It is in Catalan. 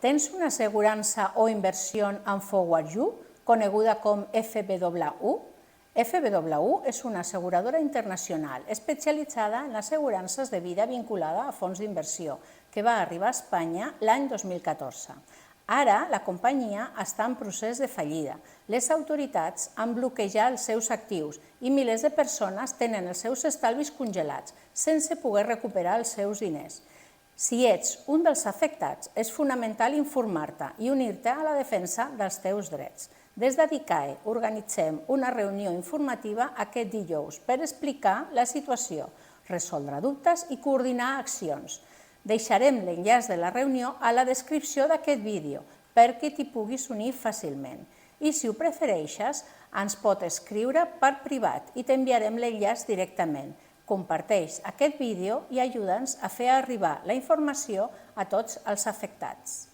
Tens una assegurança o inversió en Forward You, coneguda com FWU? FWU és una asseguradora internacional especialitzada en assegurances de vida vinculada a fons d'inversió, que va arribar a Espanya l'any 2014. Ara, la companyia està en procés de fallida. Les autoritats han bloquejat els seus actius i milers de persones tenen els seus estalvis congelats, sense poder recuperar els seus diners. Si ets un dels afectats, és fonamental informar-te i unir-te a la defensa dels teus drets. Des de DICAE organitzem una reunió informativa aquest dijous per explicar la situació, resoldre dubtes i coordinar accions. Deixarem l'enllaç de la reunió a la descripció d'aquest vídeo perquè t'hi puguis unir fàcilment. I si ho prefereixes, ens pot escriure per privat i t'enviarem l'enllaç directament. Comparteix aquest vídeo i ajuda'ns a fer arribar la informació a tots els afectats.